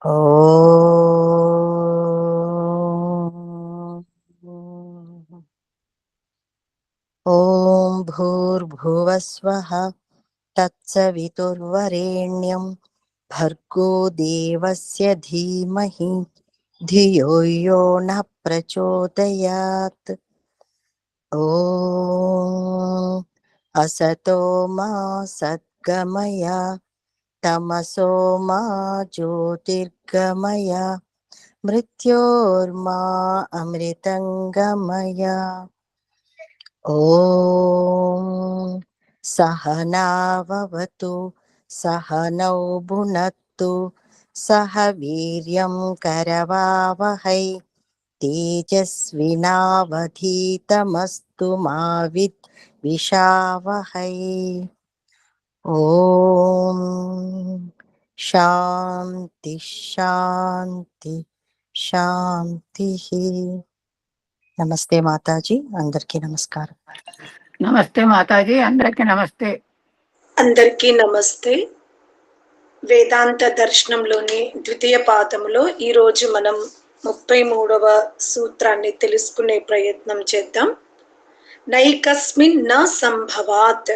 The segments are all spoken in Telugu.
ఓం భూర్భువస్వః తత్సవితుర్వరేణ్యం భర్గో దేవస్య ధీమహి ధియో యో నః ప్రచోదయాత్. ఓం అసతో మా సద్గమయ తమసో మా జ్యోతిర్గమయ మృత్యోర్మా అమృతంగమయ. ఓం సహనావవతు సహనౌ భునత్తు సహ వీర్యం కరవావహై తేజస్వినావధీతమస్తు మా విద్విషావహై. ఓం శాంతి శాంతి శాంతి. నమస్తే మాతాజీ, అందరికీ నమస్కారం. నమస్తే మాతాజీ, అందరికీ నమస్తే. అందరికీ నమస్తే. వేదాంత దర్శనంలోని ద్వితీయ పాదములో ఈరోజు మనం 33వ సూత్రాన్ని తెలుసుకునే ప్రయత్నం చేద్దాం. నైకస్మిన్ న సంభవాత్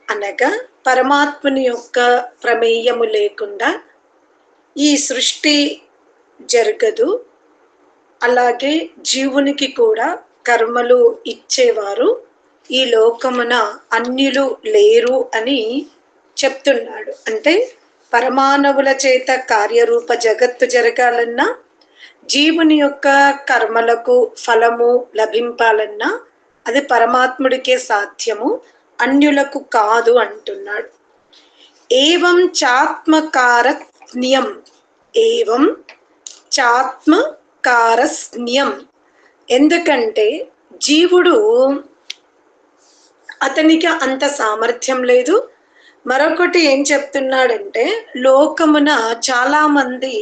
అనగా పరమాత్మని యొక్క ప్రమేయము లేకుండా ఈ సృష్టి జరగదు. అలాగే జీవునికి కూడా కర్మలు ఇచ్చేవారు ఈ లోకమున అన్యులు లేరు అని చెప్తున్నాడు. అంటే పరమానవుల చేత కార్యరూప జగత్తు జరగాలన్నా, జీవుని యొక్క కర్మలకు ఫలము లభింపాలన్నా అది పరమాత్ముడికే సాధ్యము, అన్యులకు కాదు అంటున్నాడు. ఏవం చాత్మకారస్న్యం, ఏవం చాత్మకారస్న్యం. ఎందుకంటే జీవుడు అతనికి అంత సామర్థ్యం లేదు. మరొకటి ఏం చెప్తున్నాడంటే, లోకమున చాలా మంది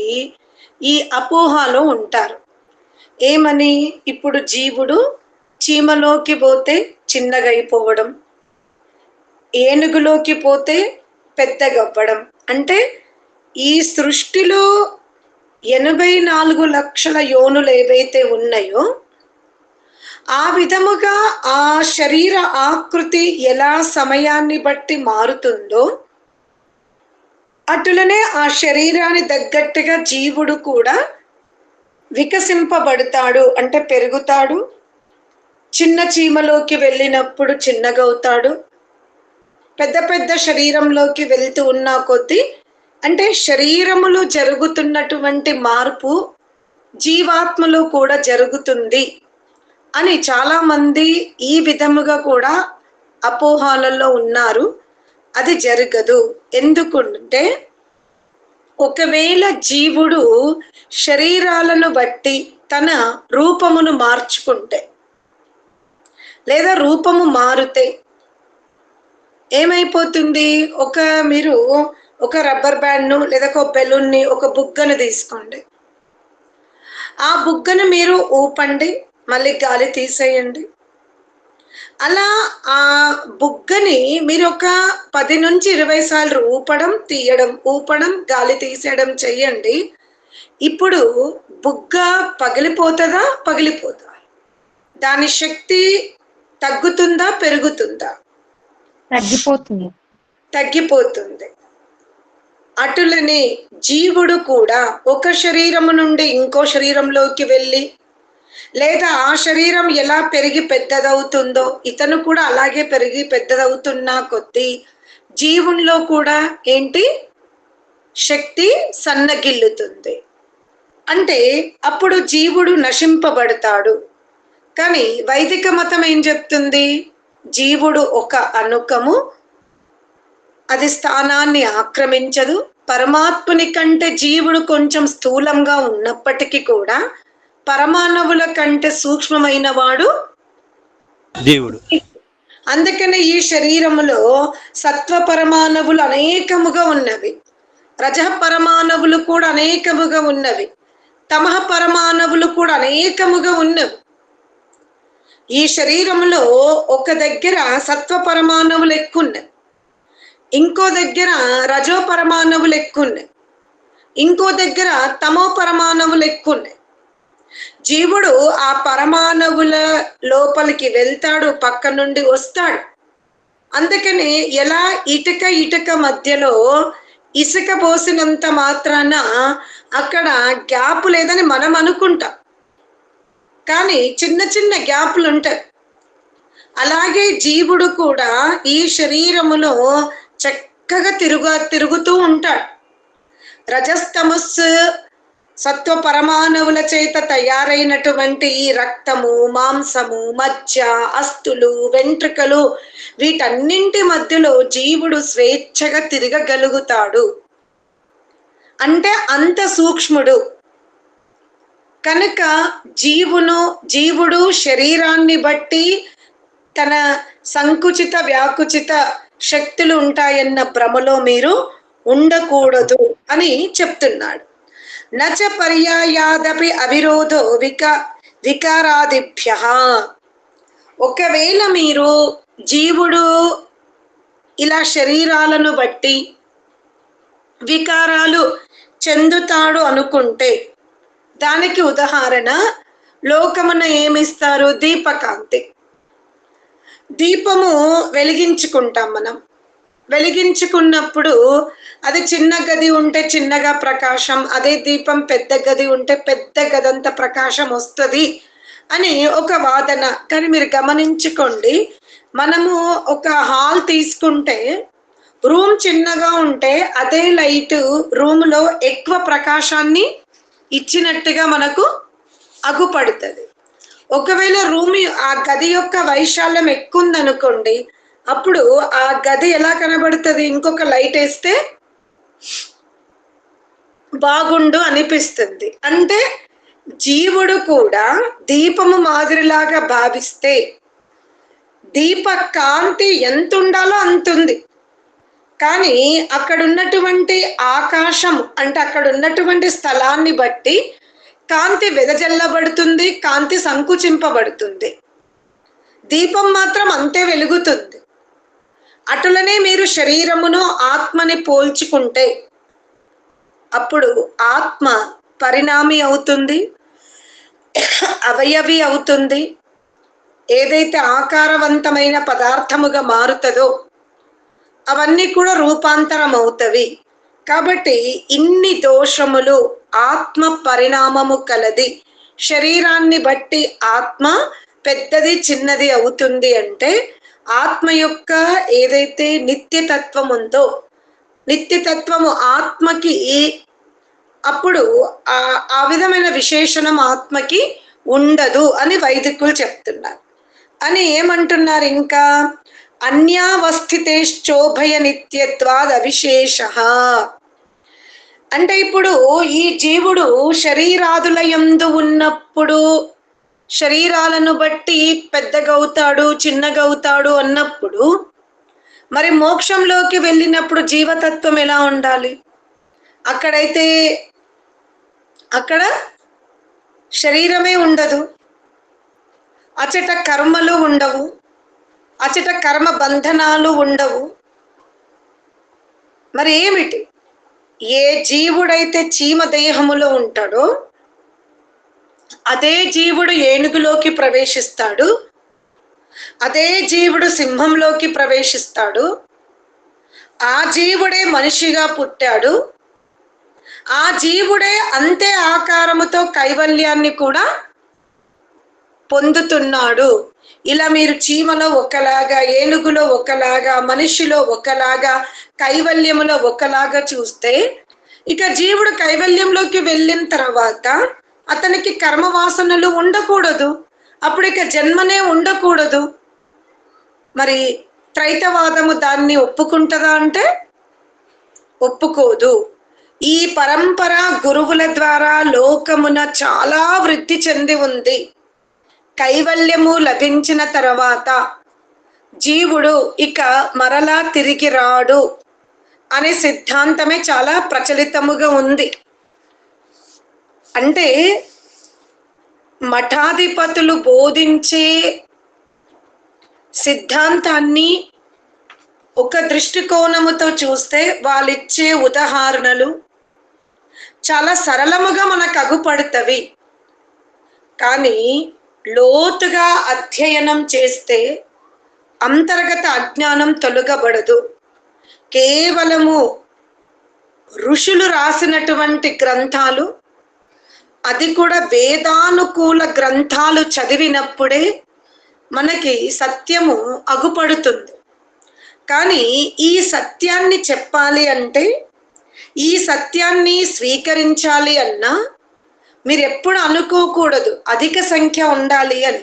ఈ అపోహలో ఉంటారు. ఏమని? ఇప్పుడు జీవుడు చీమలోకి పోతే చిన్నగా అయిపోవడం, ఏనుగులోకి పోతే పెద్దగవ్వడం. అంటే ఈ సృష్టిలో 84 లక్షల యోనులు ఏవైతే ఉన్నాయో ఆ విధముగా ఆ శరీర ఆకృతి ఎలా సమయాన్ని బట్టి మారుతుందో అటులనే ఆ శరీరాన్ని తగ్గట్టుగా జీవుడు కూడా వికసింపబడతాడు, అంటే పెరుగుతాడు. చిన్న చీమలోకి వెళ్ళినప్పుడు చిన్నగవుతాడు, పెద్ద పెద్ద శరీరంలోకి వెళ్తూ ఉన్న కొద్దీ అంటే శరీరములో జరుగుతున్నటువంటి మార్పు జీవాత్మలో కూడా జరుగుతుంది అని చాలా మంది ఈ విధముగా కూడా అపోహాలలో ఉన్నారు. అది జరగదు. ఎందుకంటే ఒకవేళ జీవుడు శరీరాలను బట్టి తన రూపమును మార్చుకుంటే లేదా రూపము మారితే ఏమైపోతుంది? మీరు ఒక రబ్బర్ బ్యాండ్ను లేదా ఒక బెలూన్ని, ఒక బుగ్గను తీసుకోండి. ఆ బుగ్గను మీరు ఊపండి, మళ్ళీ గాలి తీసేయండి. అలా ఆ బుగ్గని మీరు ఒక 10 నుంచి 20 సార్లు ఊపడం తీయడం, ఊపడం గాలి తీసేయడం చెయ్యండి. ఇప్పుడు బుగ్గ పగిలిపోతుందా? పగిలిపోతా? దాని శక్తి తగ్గుతుందా పెరుగుతుందా? తగ్గిపోతుంది. తగ్గిపోతుంది. అటులనే జీవుడు కూడా ఒక శరీరము నుండి ఇంకో శరీరంలోకి వెళ్ళి, లేదా ఆ శరీరం ఎలా పెరిగి పెద్దదవుతుందో ఇతను కూడా అలాగే పెరిగి పెద్దదవుతున్నా కొద్దీ జీవునిలో కూడా ఏంటి శక్తి సన్నగిల్లుతుంది. అంటే అప్పుడు జీవుడు నశింపబడతాడు. కానీ వైదిక మతం ఏం చెప్తుంది? జీవుడు ఒక అణుకము, అది స్థానాన్ని ఆక్రమించదు. పరమాత్ముని కంటే జీవుడు కొంచెం స్థూలంగా ఉన్నప్పటికీ కూడా పరమాణవుల కంటే సూక్ష్మమైన వాడు దేవుడు. అందుకనే ఈ శరీరములో సత్వ పరమాణవులు అనేకముగా ఉన్నవి, రజః పరమాణవులు కూడా అనేకముగా ఉన్నవి, తమః పరమాణవులు కూడా అనేకముగా ఉన్నవి. ఈ శరీరంలో ఒక దగ్గర సత్వ పరమాణవులు ఎక్కువ ఉన్నాయి, ఇంకో దగ్గర రజో పరమాణవులు ఎక్కువ ఉన్నాయి. ఇంకో దగ్గర తమో పరమాణువులు ఎక్కువ ఉన్నాయి. జీవుడు ఆ పరమాణువుల లోపలికి వెళ్తాడు, పక్క నుండి వస్తాడు. అందుకని ఎలా ఇటుక మధ్యలో ఇసుక పోసినంత మాత్రాన అక్కడ గ్యాప్ లేదని మనం అనుకుంటాం, కానీ చిన్న చిన్న గ్యాప్లు ఉంటాయి. అలాగే జీవుడు కూడా ఈ శరీరములో చక్కగా తిరుగుతూ ఉంటాడు. రజస్తమస్సు సత్వ పరమాణువుల చేత తయారైనటువంటి ఈ రక్తము, మాంసము, మజ్జ, అస్థులు, వెంట్రుకలు వీటన్నింటి మధ్యలో జీవుడు స్వేచ్ఛగా తిరగగలుగుతాడు. అంటే అంత సూక్ష్ముడు. కనుక జీవుడు శరీరాన్ని బట్టి తన సంకుచిత వ్యాకుచిత శక్తులు ఉంటాయన్న భ్రమలో మీరు ఉండకూడదు అని చెప్తున్నాడు. నచ పర్యాయాదపి అవిరోధో వికారాదిభ్య. ఒకవేళ మీరు జీవుడు ఇలా శరీరాలను బట్టి వికారాలు చెందుతాడు అనుకుంటే, దానికి ఉదాహరణ లోకమున ఏమిస్తారు? దీపకాంతి. దీపము వెలిగించుకుంటాం మనం. వెలిగించుకున్నప్పుడు అది చిన్న గది ఉంటే చిన్నగా ప్రకాశం, అదే దీపం పెద్ద గది ఉంటే పెద్ద గదంత ప్రకాశం వస్తుంది అని ఒక వాదన. కానీ మీరు గమనించుకోండి, మనము ఒక హాల్ తీసుకుంటే రూమ్ చిన్నగా ఉంటే అదే లైట్ రూమ్లో ఎక్కువ ప్రకాశాన్ని ఇచ్చినట్టుగా మనకు అగుపడుతుంది. ఒకవేళ ఆ గది యొక్క వైశాల్యం ఎక్కువ ఉందనుకోండి, అప్పుడు ఆ గది ఎలా కనబడుతుంది? ఇంకొక లైట్ వేస్తే బాగుండు అనిపిస్తుంది. అంటే జీవుడు కూడా దీపము మాదిరిలాగా భావిస్తే దీప కాంతి ఎంత ఉండాలో అంతుంది. కానీ అక్కడ ఉన్నటువంటి ఆకాశం అంటే అక్కడ ఉన్నటువంటి స్థలాన్ని బట్టి కాంతి వెదజల్లబడుతుంది, కాంతి సంకుచింపబడుతుంది. దీపం మాత్రం అంతే వెలుగుతుంది. అటులనే మీరు శరీరమును ఆత్మని పోల్చుకుంటే అప్పుడు ఆత్మ పరిణామి అవుతుంది, అవయవి అవుతుంది. ఏదైతే ఆకారవంతమైన పదార్థముగా మారుతుందో అవన్నీ కూడా రూపాంతరం అవుతవి. కాబట్టి ఇన్ని దోషములు ఆత్మ పరిణామము కలది. శరీరాన్ని బట్టి ఆత్మ పెద్దది చిన్నది అవుతుంది. అంటే ఆత్మ యొక్క ఏదైతే నిత్యతత్వం ఉందో, నిత్యతత్వము ఆత్మకి అప్పుడు ఆ విధమైన విశేషణం ఆత్మకి ఉండదు అని వైదికులు చెప్తున్నారు. అని ఏమంటున్నారు ఇంకా? అన్యావస్థితేశ్చోభయ నిత్యత్వాద్ అవిశేష. అంటే ఇప్పుడు ఈ జీవుడు శరీరాదుల యందు ఉన్నప్పుడు శరీరాలను బట్టి పెద్దగవుతాడు, చిన్నగవుతాడు అన్నప్పుడు, మరి మోక్షంలోకి వెళ్ళినప్పుడు జీవతత్వం ఎలా ఉండాలి? అక్కడైతే అక్కడ శరీరమే ఉండదు, అచట కర్మలు ఉండవు, అచట కర్మ బంధనాలు ఉండవు. మరి ఏమిటి? ఏ జీవుడైతే చీమ దేహములో ఉంటాడో అదే జీవుడు ఏనుగులోకి ప్రవేశిస్తాడు, అదే జీవుడు సింహంలోకి ప్రవేశిస్తాడు, ఆ జీవుడే మనిషిగా పుట్టాడు, ఆ జీవుడే అంతే ఆకారముతో కైవల్యాన్ని కూడా పొందుతున్నాడు. ఇలా మీరు చీమలో ఒకలాగా, ఏనుగులో ఒకలాగా, మనిషిలో ఒకలాగా, కైవల్యములో ఒకలాగా చూస్తే, ఇక జీవుడు కైవల్యంలోకి వెళ్ళిన తర్వాత అతనికి కర్మవాసనలు ఉండకూడదు, అప్పుడు ఇక జన్మనే ఉండకూడదు. మరి త్రైతవాదము దాన్ని ఒప్పుకుంటుందా అంటే ఒప్పుకోదు. ఈ పరంపర గురువుల ద్వారా లోకమున చాలా వృద్ధి చెంది ఉంది. కైవల్యము లభించిన తర్వాత జీవుడు ఇక మరలా తిరిగి రాడు అనే సిద్ధాంతమే చాలా ప్రచలితముగా ఉంది. అంటే మఠాధిపతులు బోధించే సిద్ధాంతాన్ని ఒక దృష్టికోణముతో చూస్తే వాళ్ళిచ్చే ఉదాహరణలు, చాలా సరళముగా మనకు అగుపడుతవి. కానీ లోతుగా అధ్యయనం చేస్తే అంతర్గత అజ్ఞానం తొలగబడదు. కేవలము ఋషులు రాసినటువంటి గ్రంథాలు, అది కూడా వేదానుకూల గ్రంథాలు చదివినప్పుడే మనకి సత్యము అగుపడుతుంది. కానీ ఈ సత్యాన్ని చెప్పాలి అంటే, ఈ సత్యాన్ని స్వీకరించాలి అన్నా మీరు ఎప్పుడు అనుకోకూడదు అధిక సంఖ్య ఉండాలి అని.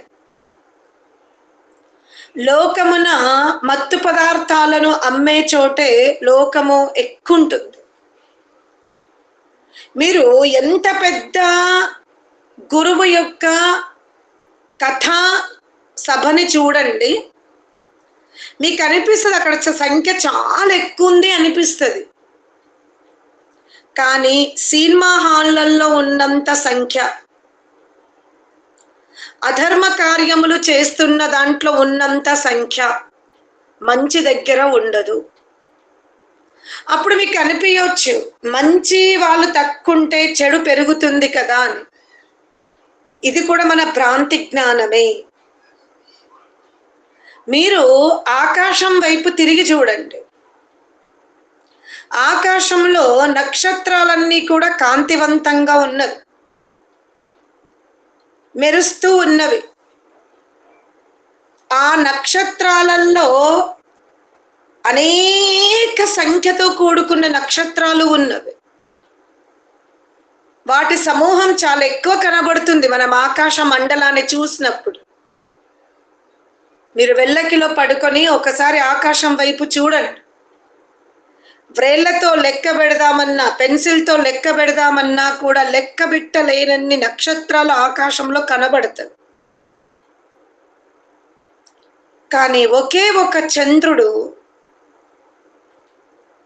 లోకమున మత్తు పదార్థాలను అమ్మే చోటే లోకము ఎక్కువ ఉంటుంది. మీరు ఎంత పెద్ద గురువు యొక్క కథా సభని చూడండి, మీకు అనిపిస్తుంది అక్కడ సంఖ్య చాలా ఎక్కువ ఉంది అనిపిస్తుంది. కానీ సినిమా హాళ్లలో ఉన్నంత సంఖ్య, అధర్మ కార్యములు చేస్తున్న దాంట్లో ఉన్నంత సంఖ్య మంచి దగ్గర ఉండదు. అప్పుడు మీకు అనిపించవచ్చు మంచి వాళ్ళు తక్కుంటే చెడు పెరుగుతుంది కదా అని. ఇది కూడా మన భ్రాంతి జ్ఞానమే. మీరు ఆకాశం వైపు తిరిగి చూడండి. ఆకాశంలో నక్షత్రాలన్నీ కూడా కాంతివంతంగా ఉన్నవి, మెరుస్తూ ఉన్నవి. ఆ నక్షత్రాలలో అనేక సంఖ్యతో కూడుకున్న నక్షత్రాలు ఉన్నవి. వాటి సమూహం చాలా ఎక్కువ కనబడుతుంది మనం ఆకాశ మండలాన్ని చూసినప్పుడు. మీరు వెల్లకిలో పడుకొని ఒకసారి ఆకాశం వైపు చూడండి. వ్రేళ్లతో లెక్క పెడదామన్నా, పెన్సిల్తో లెక్క పెడదామన్నా కూడా లెక్క బిట్టలేనన్ని నక్షత్రాలు ఆకాశంలో కనబడతాయి. కానీ ఒకే ఒక చంద్రుడు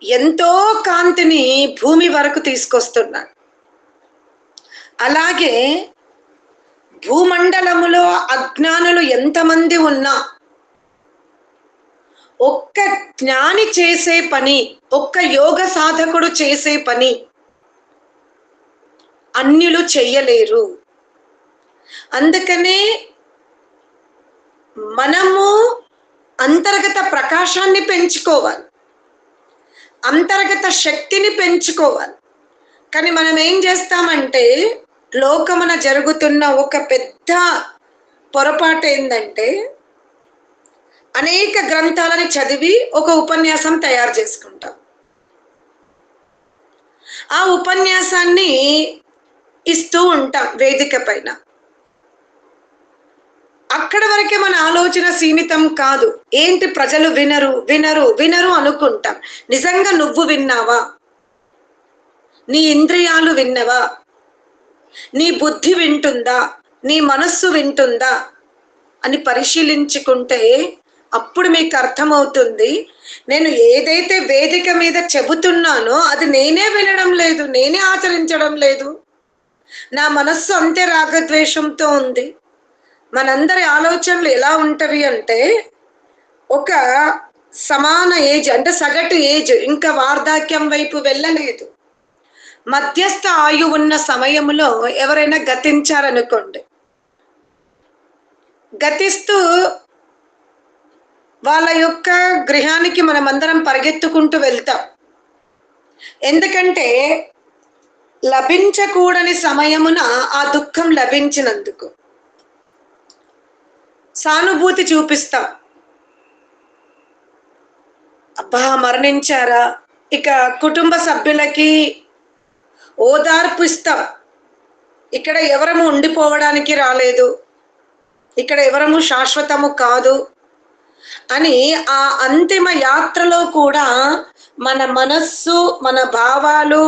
ఎంతో కాంతిని భూమి వరకు తీసుకొస్తున్నాడు. అలాగే భూమండలములో అజ్ఞానులు ఎంతమంది ఉన్నా ఒక్క జ్ఞాని చేసే పని, ఒక్క యోగ సాధకుడు చేసే పని అన్యులు చెయ్యలేరు. అందుకనే మనము అంతర్గత ప్రకాశాన్ని పెంచుకోవాలి, అంతర్గత శక్తిని పెంచుకోవాలి. కానీ మనం ఏం చేస్తామంటే, లోకమున జరుగుతున్న ఒక పెద్ద పొరపాటు ఏంటంటే, అనేక గ్రంథాలని చదివి ఒక ఉపన్యాసం తయారు చేసుకుంటాం. ఆ ఉపన్యాసాన్ని ఇస్తూ ఉంటాం వేదిక పైన. అక్కడ వరకే మన ఆలోచన సీమితం కాదు. ఏంటి ప్రజలు వినరు వినరు వినరు అనుకుంటాం. నిజంగా నువ్వు విన్నావా? నీ ఇంద్రియాలు విన్నవా? నీ బుద్ధి వింటుందా? నీ మనస్సు వింటుందా అని పరిశీలించుకుంటే అప్పుడు మీకు అర్థమవుతుంది, నేను ఏదైతే వేదిక మీద చెబుతున్నానో అది నేనే వినడం లేదు, నేనే ఆచరించడం లేదు. నా మనస్సు అంతే రాగద్వేషంతో ఉంది. మనందరి ఆలోచనలు ఎలా ఉంటవి అంటే, ఒక సమాన ఏజ్ అంటే సగటు ఏజ్, ఇంకా వార్ధాక్యం వైపు వెళ్ళలేదు. మధ్యస్థ ఆయు ఉన్న సమయంలో ఎవరైనా గతించారనుకోండి, గతిస్తూ వాళ్ళ యొక్క గృహానికి మనమందరం పరిగెత్తుకుంటూ వెళ్తాం. ఎందుకంటే లభించకూడని సమయమున ఆ దుఃఖం లభించినందుకు సానుభూతి చూపిస్తాం. అబ్బా మరణించారా, ఇక కుటుంబ సభ్యులకి ఓదార్పు ఇస్తాం. ఇక్కడ ఎవరము ఉండిపోవడానికి రాలేదు, ఇక్కడ ఎవరము శాశ్వతము కాదు అని ఆ అంతిమ యాత్రలో కూడా మన మనస్సు, మన భావాలు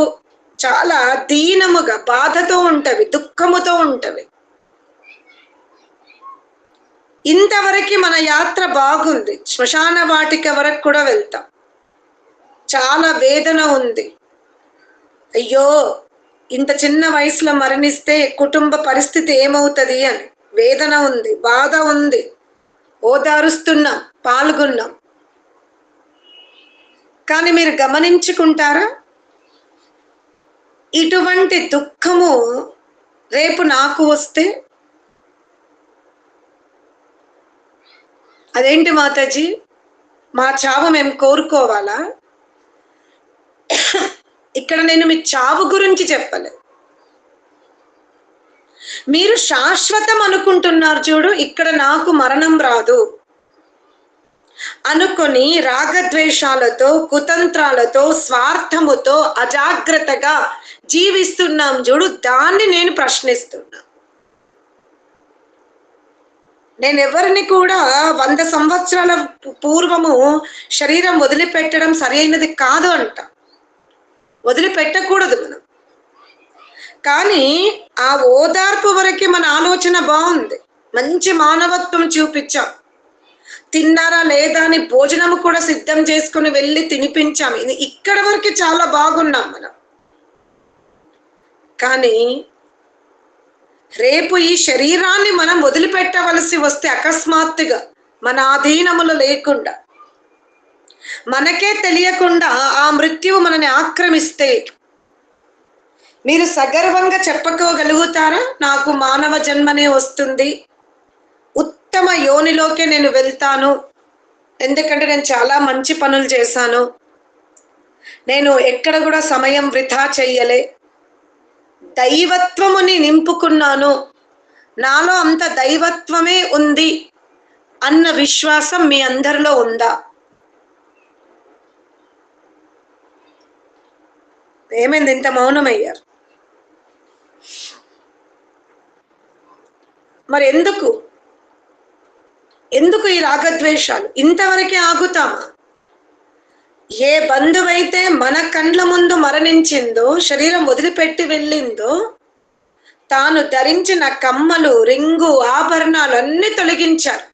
చాలా దీనముగా, బాధతో ఉంటవి, దుఃఖముతో ఉంటవి. ఇంతవరకు మన యాత్ర బాగుంది, శ్మశాన వాటిక వరకు కూడా వెళ్తాం. చాలా వేదన ఉంది, అయ్యో ఇంత చిన్న వయసులో మరణిస్తే కుటుంబ పరిస్థితి ఏమవుతుంది అని వేదన ఉంది, బాధ ఉంది. ఓదారుస్తున్నాం, పాల్గొన్నాం. కానీ మీరు గమనించుకుంటారా, ఇటువంటి దుఃఖము రేపు నాకు వస్తే అదేంటి మాతాజీ, మా చావు మేము కోరుకోవాలా? ఇక్కడ నేను మీ చావు గురించి చెప్పలేదు. మీరు శాశ్వతం అనుకుంటున్నారు చూడు, ఇక్కడ నాకు మరణం రాదు అనుకొని రాగద్వేషాలతో, కుతంత్రాలతో, స్వార్థముతో అజాగ్రత్తగా జీవిస్తున్నాం చూడు, దాన్ని నేను ప్రశ్నిస్తున్నా. నేను ఎవరిని కూడా 100 సంవత్సరాల పూర్వము శరీరం వదిలిపెట్టడం సరైనది కాదు అంట. వదిలిపెట్టకూడదు మనం. కానీ ఆ ఓదార్పు వరకు మన ఆలోచన బాగుంది, మంచి మానవత్వం చూపించాం, తిన్నారా లేదా అని భోజనము కూడా సిద్ధం చేసుకుని వెళ్ళి తినిపించాం. ఇక్కడ వరకు చాలా బాగున్నాం మనం. కానీ రేపు ఈ శరీరాన్ని మనం వదిలిపెట్టవలసి వస్తే అకస్మాత్తుగా మన ఆధీనములు లేకుండా, మనకే తెలియకుండా ఆ మృత్యువు మనని ఆక్రమిస్తే మీరు సగర్వంగా చెప్పుకోగలుగుతారా, నాకు మానవ జన్మనే వస్తుంది, ఉత్తమ యోనిలోకే నేను వెళ్తాను, ఎందుకంటే నేను చాలా మంచి పనులు చేశాను, నేను ఎక్కడ కూడా సమయం వృధా చెయ్యలే, దైవత్వముని నింపుకున్నాను, నాలో అంత దైవత్వమే ఉంది అన్న విశ్వాసం మీ అందరిలో ఉందా? ఏమైంది ఇంత మౌనమయ్యారు? మరి ఎందుకు ఈ రాగద్వేషాలు? ఇంతవరకే ఆగుతామా? ఏ బంధువైతే మన కండ్ల ముందు మరణించిందో, శరీరం వదిలిపెట్టి వెళ్ళిందో, తాను ధరించిన కమ్మలు, రింగు, ఆభరణాలు అన్ని తొలగించారు.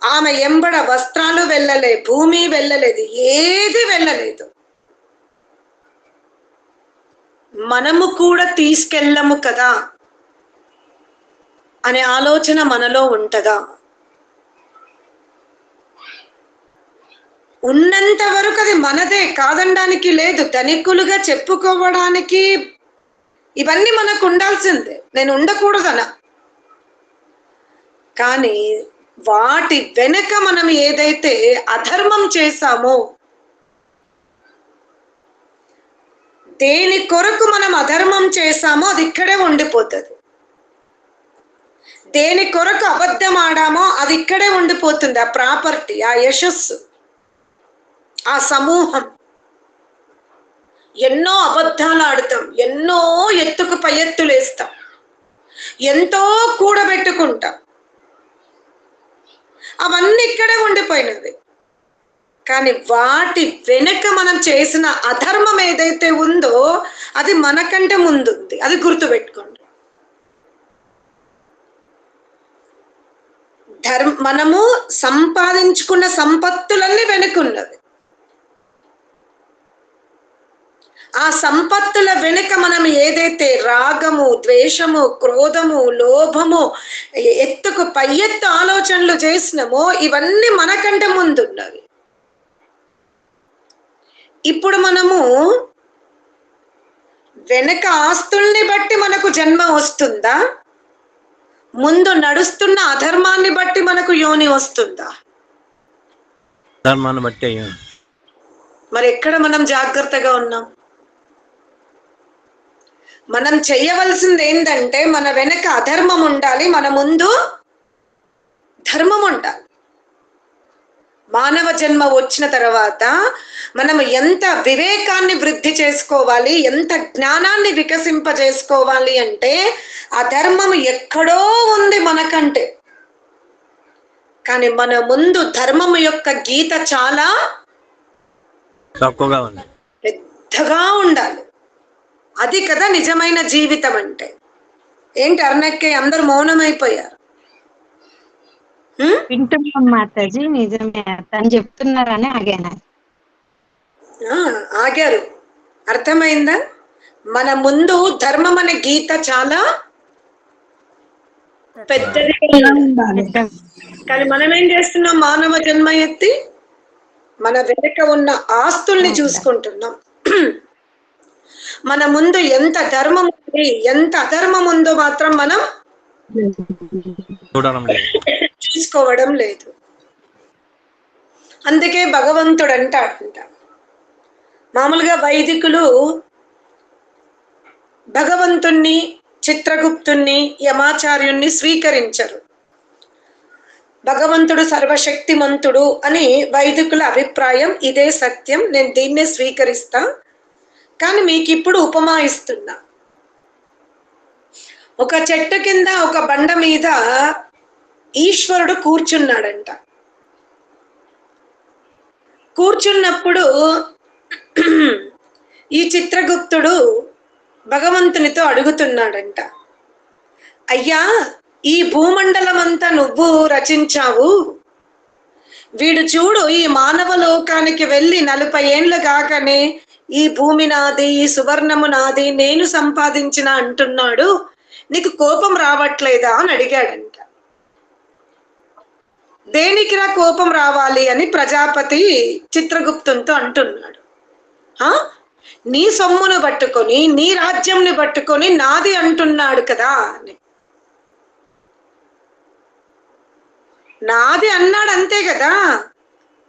ఆమె ఎంబడ వస్త్రాలు వెళ్ళలే, భూమి వెళ్ళలేదు, ఏది వెళ్ళలేదు. మనము కూడా తీసుకెళ్ళము కదా అనే ఆలోచన మనలో ఉంటదా? ఉన్నంత వరకు అది మనదే, కాదనడానికి లేదు. ధనికులుగా చెప్పుకోవడానికి ఇవన్నీ మనకు ఉండాల్సిందే, నేను ఉండకూడదనా. కానీ వాటి వెనక మనం ఏదైతే అధర్మం చేశామో, దేని కొరకు మనం అధర్మం చేశామో అది ఇక్కడే ఉండిపోతుంది. దేని కొరకు అబద్ధం ఆడామో అది ఇక్కడే ఉండిపోతుంది. ఆ ప్రాపర్టీ, ఆ యశస్సు, ఆ సమూహం. ఎన్నో అబద్ధాలు ఆడుతాం, ఎన్నో ఎత్తుకు పై ఎత్తులు వేస్తాం, ఎంతో కూడబెట్టుకుంటాం, అవన్నీ ఇక్కడే ఉండిపోయినవి. కానీ వాటి వెనక మనం చేసిన అధర్మం ఏదైతే ఉందో అది మనకంటే ముందుంది, అది గుర్తుపెట్టుకోండి. మనము సంపాదించుకున్న సంపత్తులన్నీ వెనుకున్నవి. ఆ సంపత్తుల వెనుక మనం ఏదైతే రాగము, ద్వేషము, క్రోధము, లోభము, ఎత్తుకు పై ఎత్తు ఆలోచనలు చేసినామో ఇవన్నీ మనకంటే ముందున్నవి. ఇప్పుడు మనము వెనక ఆస్తుల్ని బట్టి మనకు జన్మ వస్తుందా, ముందు నడుస్తున్న అధర్మాన్ని బట్టి మనకు యోని వస్తుందా? ధర్మాన్ని బట్టి అయ్యాం. మరి ఎక్కడ మనం జాగ్రత్తగా ఉన్నాం? మనం చెయ్యవలసింది ఏంటంటే మన వెనక అధర్మం ఉండాలి, మన ముందు ధర్మం ఉండాలి. మానవ జన్మ వచ్చిన తర్వాత మనం ఎంత వివేకాన్ని వృద్ధి చేసుకోవాలి, ఎంత జ్ఞానాన్ని వికసింపజేసుకోవాలి అంటే అధర్మం ఎక్కడో ఉంది మనకంటే, కానీ మన ముందు ధర్మం యొక్క గీత చాలా తక్కువగా ఉంది, పెద్దగా ఉండాలి. అది కదా నిజమైన జీవితం అంటే. ఏంటి అరుణక్కే అందరు మౌనమైపోయారు? వింటున్నాం మాతాజీ, నిజమే తను చెప్తున్నారని ఆగాను. ఆగారు, అర్థమైందా? మన ముందు ధర్మం అనే గీత చాలా పెద్దది. కానీ మనం ఏం చేస్తున్నాం? మానవ జన్మ ఎత్తి మన వెనుక ఉన్న ఆస్తుల్ని చూసుకుంటున్నాం. మన ముందు ఎంత ధర్మం ఉంది, ఎంత అధర్మం ఉందో మాత్రం మనం చూడడం లేదు. చూసుకోవడం లేదు. అందుకే భగవంతుడు అంటాడంట, మామూలుగా వైదికులు భగవంతుణ్ణి, చిత్రగుప్తుణ్ణి, యమాచార్యుణ్ణి స్వీకరించరు. భగవంతుడు సర్వశక్తిమంతుడు అని వైదికుల అభిప్రాయం. ఇదే సత్యం, నేను దీన్నే స్వీకరిస్తా. కానీ మీకు ఇప్పుడు ఉపమా ఇస్తున్నా. ఒక చెట్టు కింద ఒక బండ మీద ఈశ్వరుడు కూర్చున్నాడంట. కూర్చున్నప్పుడు ఈ చిత్రగుప్తుడు భగవంతునితో అడుగుతున్నాడంట, అయ్యా, ఈ భూమండలం అంతా నువ్వు రచించావు. వీడు చూడు, ఈ మానవ లోకానికి వెళ్ళి 40 ఏండ్లు కాకనే ఈ భూమి నాది, ఈ సువర్ణము నాది, నేను సంపాదించిన అంటున్నాడు. నీకు కోపం రావట్లేదా అని అడిగాడంట. దేనికిరా కోపం రావాలి అని ప్రజాపతి చిత్రగుప్తునితో అంటున్నాడు. నీ సొమ్మును పట్టుకొని, నీ రాజ్యంని పట్టుకొని నాది అంటున్నాడు కదా అని. నాది అన్నాడు అంతే కదా.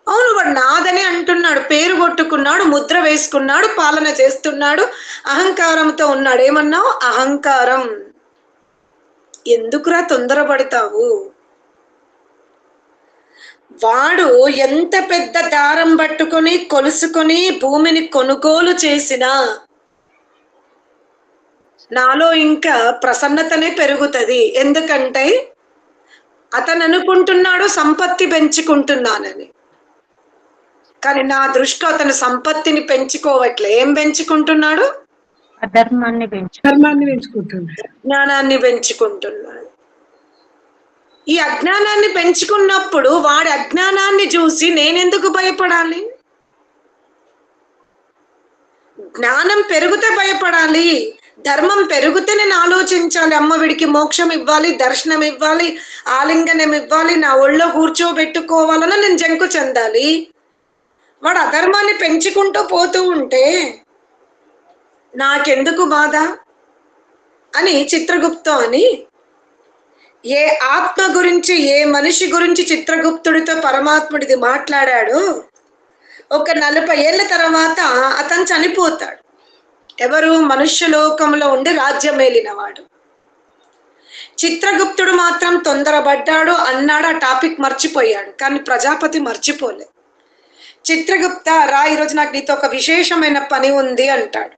అవును, వాడు నాదని అంటున్నాడు, పేరు కొట్టుకున్నాడు, ముద్ర వేసుకున్నాడు, పాలన చేస్తున్నాడు, అహంకారంతో ఉన్నాడు. ఏమన్నావు? అహంకారం. ఎందుకురా తొందరపడతావు? వాడు ఎంత పెద్ద దారం పట్టుకొని కొలుసుకొని భూమిని కొనుగోలు చేసినా నాలో ఇంకా ప్రసన్నతనే పెరుగుతుంది. ఎందుకంటే అతను అనుకుంటున్నాడు సంపత్తి పెంచుకుంటున్నానని, కానీ నా దృష్టిలో అతను సంపత్తిని పెంచుకోవట్లే. ఏం పెంచుకుంటున్నాడు? అధర్మాన్ని పెంచుకుంటున్నాడు, జ్ఞానాన్ని పెంచుకుంటున్నాడు. ఈ అజ్ఞానాన్ని పెంచుకున్నప్పుడు వాడి అజ్ఞానాన్ని చూసి నేనెందుకు భయపడాలి? జ్ఞానం పెరిగితే భయపడాలి, ధర్మం పెరిగితే నేను ఆలోచించాలి. అమ్మ వీడికి మోక్షం ఇవ్వాలి, దర్శనం ఇవ్వాలి, ఆలింగనం ఇవ్వాలి, నా ఒళ్ళో కూర్చోబెట్టుకోవాలని నేను జంకు చెందాలి. వాడు అధర్మాన్ని పెంచుకుంటూ పోతూ ఉంటే నాకెందుకు బాధ అని చిత్రగుప్త అని ఏ ఆత్మ గురించి, ఏ మనిషి గురించి చిత్రగుప్తుడితో పరమాత్ముడిది మాట్లాడాడు. ఒక 40 ఏళ్ల తర్వాత అతను చనిపోతాడు. ఎవరు? మనుష్య లోకంలో ఉండి రాజ్యం ఏలినవాడు. చిత్రగుప్తుడు మాత్రం తొందరపడ్డాడు అన్నాడు, ఆ టాపిక్ మర్చిపోయాడు. కానీ ప్రజాపతి మర్చిపోలే. చిత్రగుప్త రా, ఈరోజు నాకు నీతో ఒక విశేషమైన పని ఉంది అంటాడు.